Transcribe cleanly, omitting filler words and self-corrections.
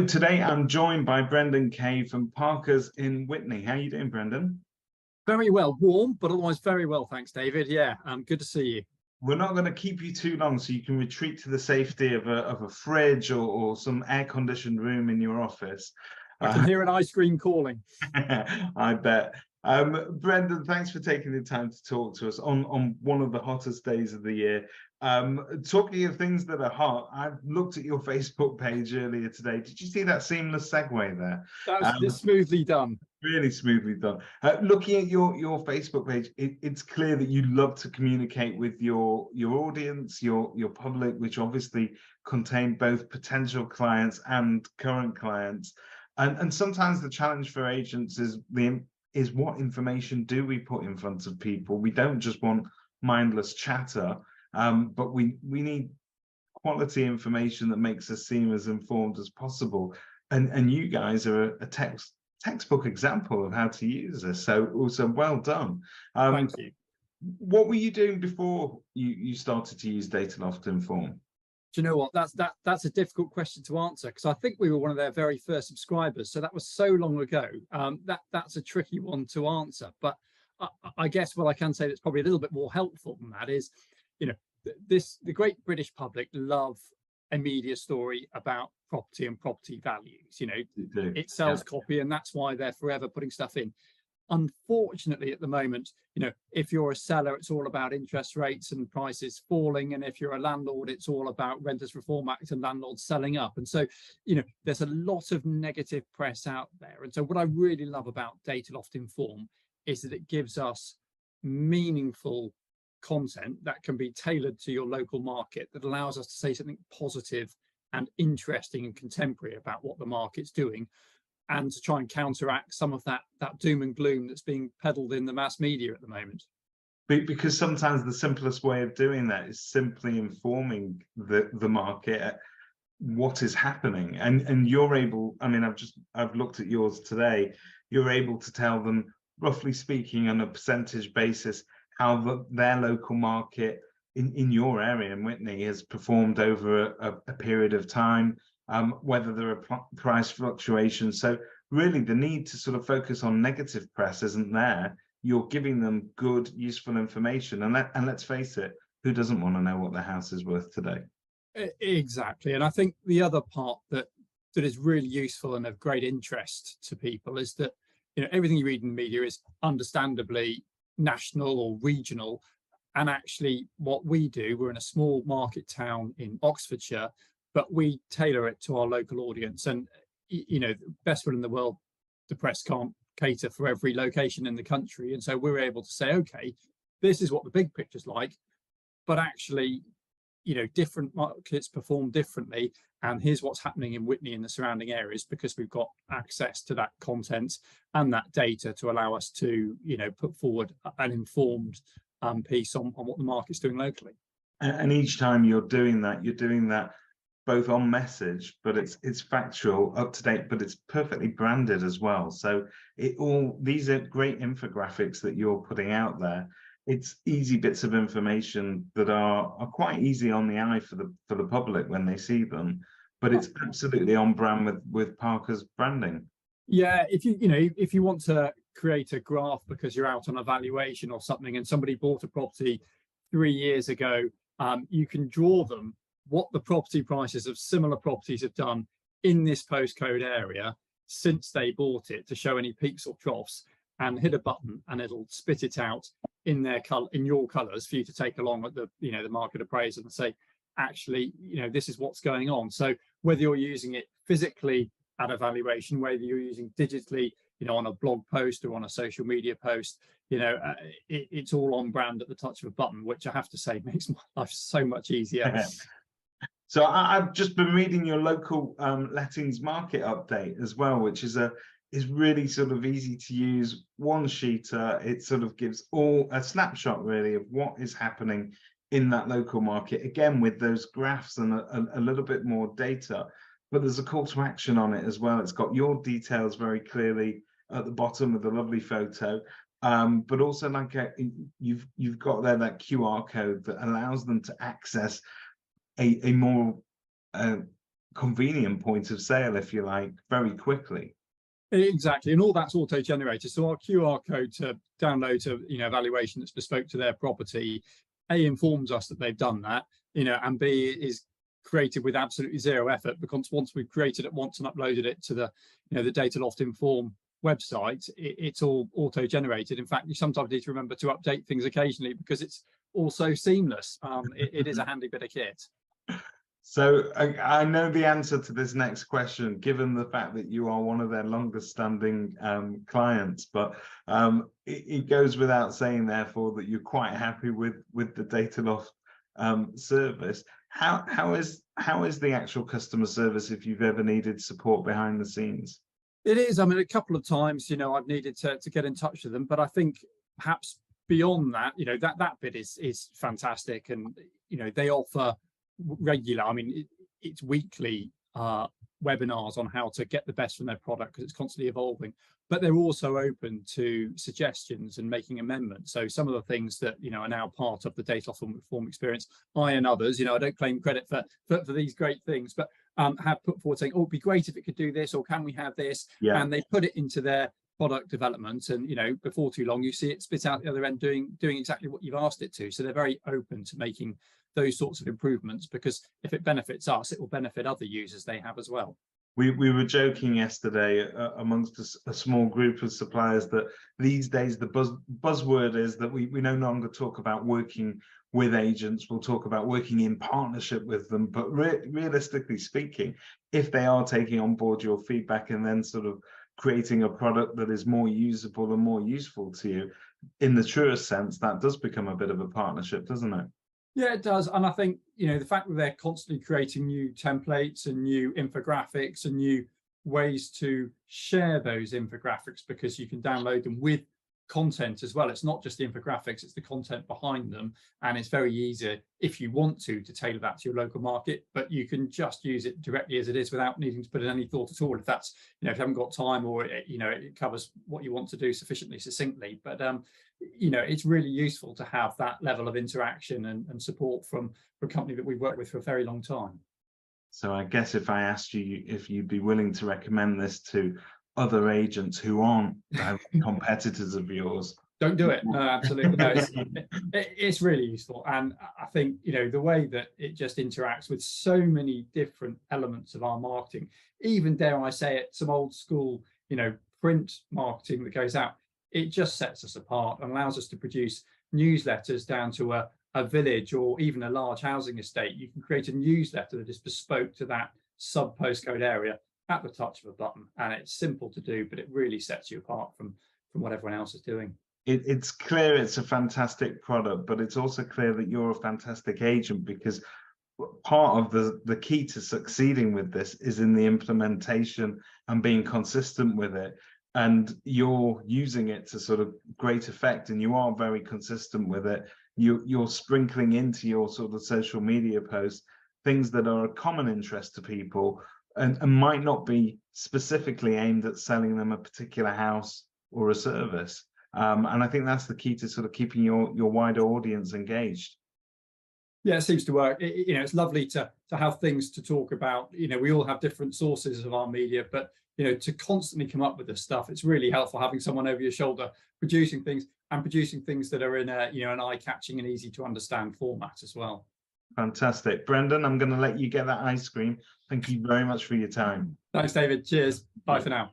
Today I'm joined by Brendan Kay from Parker's in Witney. How are you doing, Brendan? Very well, warm, but otherwise very well, thanks, David. Yeah, good to see you. We're not going to keep you too long, so you can retreat to the safety of a fridge or some air-conditioned room in your office. I can hear an ice cream calling. I bet. Brendan, thanks for taking the time to talk to us on one of the hottest days of the year. Talking of things that are hot, I looked at your Facebook page earlier today. Did you see that seamless segue there? That was smoothly done. Really smoothly done. Looking at your Facebook page, it's clear that you love to communicate with your audience, your public, which obviously contain both potential clients and current clients. And sometimes the challenge for agents is what information do we put in front of people? We don't just want mindless chatter, but we need quality information that makes us seem as informed as possible. And you guys are a textbook example of how to use this. So also well done. Thank you. What were you doing before you started to use Dataloft Inform? Do you know what? That's a difficult question to answer, because I think we were one of their very first subscribers. So that was so long ago. That's a tricky one to answer. But I guess what I can say that's probably a little bit more helpful than that is, the great British public love a media story about property and property values. It sells copy, and that's why they're forever putting stuff in. Unfortunately, at the moment, if you're a seller, it's all about interest rates and prices falling, and if you're a landlord, it's all about Renters Reform Act and landlords selling up. And so, there's a lot of negative press out there. And so what I really love about Dataloft Inform is that it gives us meaningful content that can be tailored to your local market, that allows us to say something positive and interesting and contemporary about what the market's doing, and to try and counteract some of that doom and gloom that's being peddled in the mass media at the moment. Because sometimes the simplest way of doing that is simply informing the market what is happening, and you're able, I mean, I've looked at yours today, you're able to tell them, roughly speaking, on a percentage basis, how their local market in your area in Witney has performed over a period of time, whether there are price fluctuations. So really the need to sort of focus on negative press isn't there. You're giving them good, useful information. And let's face it, who doesn't want to know what their house is worth today? Exactly. And I think the other part that is really useful and of great interest to people is that, everything you read in the media is understandably national or regional. And actually what we do, we're in a small market town in Oxfordshire, but we tailor it to our local audience. And, best will in the world, the press can't cater for every location in the country. And so we're able to say, okay, this is what the big picture's like, but actually, different markets perform differently. And here's what's happening in Witney and the surrounding areas, because we've got access to that content and that data to allow us to, put forward an informed piece on what the market's doing locally. And each time you're doing that both on message, but it's factual, up to date, but it's perfectly branded as well. So these are great infographics that you're putting out there. It's easy bits of information that are quite easy on the eye for the public when they see them, but it's absolutely on brand with Parker's branding. Yeah, if you want to create a graph because you're out on a valuation or something, and somebody bought a property 3 years ago, you can draw them what the property prices of similar properties have done in this postcode area since they bought it, to show any peaks or troughs, and hit a button and it'll spit it out in your colors for you to take along at the the market appraisal and say, actually, this is what's going on. So whether you're using it physically at a valuation, whether you're using digitally, on a blog post or on a social media post, it's all on brand at the touch of a button, which I have to say makes my life so much easier. So I've just been reading your local lettings market update as well, which is really sort of easy to use, one-sheeter. It sort of gives a snapshot really of what is happening in that local market, again with those graphs and a little bit more data, but there's a call to action on it as well. It's got your details very clearly at the bottom with a lovely photo, but also like you've got there that QR code that allows them to access a more convenient point of sale, if you like, very quickly. Exactly, and all that's auto-generated. So our QR code to download to evaluation that's bespoke to their property, A, informs us that they've done that, and B, is created with absolutely zero effort, because once we've created it once and uploaded it to the the Dataloft Inform website, it's all auto-generated. In fact, you sometimes need to remember to update things occasionally because it's also seamless. It is a handy bit of kit. So I know the answer to this next question, given the fact that you are one of their longest standing clients, but it goes without saying, therefore, that you're quite happy with the Dataloft service. How is the actual customer service if you've ever needed support behind the scenes? It is. I mean, a couple of times, I've needed to get in touch with them, but I think perhaps beyond that, that bit is fantastic, and they offer regular, I mean, it's weekly webinars on how to get the best from their product, because it's constantly evolving, but they're also open to suggestions and making amendments. So some of the things that are now part of the Dataloft Inform experience, I and others, I don't claim credit for these great things, but have put forward saying, oh, it'd be great if it could do this, or can we have this? Yeah. And they put it into their product development, and before too long you see it spit out the other end doing exactly what you've asked it to. So they're very open to making those sorts of improvements, because if it benefits us, it will benefit other users they have as well. We were joking yesterday amongst a small group of suppliers that these days the buzzword is that we no longer talk about working with agents, we'll talk about working in partnership with them. But realistically speaking, if they are taking on board your feedback and then sort of creating a product that is more usable and more useful to you, in the truest sense, that does become a bit of a partnership, doesn't it? Yeah, it does. And I think, the fact that they're constantly creating new templates and new infographics and new ways to share those infographics, because you can download them with content as well. It's not just the infographics, it's the content behind them. And it's very easy, if you want to tailor that to your local market, but you can just use it directly as it is without needing to put in any thought at all. If that's, if you haven't got time, or it covers what you want to do sufficiently succinctly. But it's really useful to have that level of interaction and support from a company that we've worked with for a very long time. So I guess if I asked you if you'd be willing to recommend this to other agents who aren't competitors of yours, don't do it. No, absolutely. No, it's really useful. And I think, the way that it just interacts with so many different elements of our marketing, even, dare I say it, some old school, print marketing that goes out, it just sets us apart and allows us to produce newsletters down to a village or even a large housing estate. You can create a newsletter that is bespoke to that sub postcode area at the touch of a button, and it's simple to do, but it really sets you apart from what everyone else is doing. It's clear it's a fantastic product, but it's also clear that you're a fantastic agent, because part of the key to succeeding with this is in the implementation and being consistent with it. And you're using it to sort of great effect, and you are very consistent with it. You're sprinkling into your sort of social media posts things that are a common interest to people, and might not be specifically aimed at selling them a particular house or a service. And I think that's the key to sort of keeping your wider audience engaged. Yeah, it seems to work. It's lovely to have things to talk about. We all have different sources of our media, but to constantly come up with this stuff, it's really helpful having someone over your shoulder producing things that are in an eye-catching and easy to understand format as well. Fantastic. Brendan, I'm going to let you get that ice cream. Thank you very much for your time. Thanks, David. Cheers. Bye for now.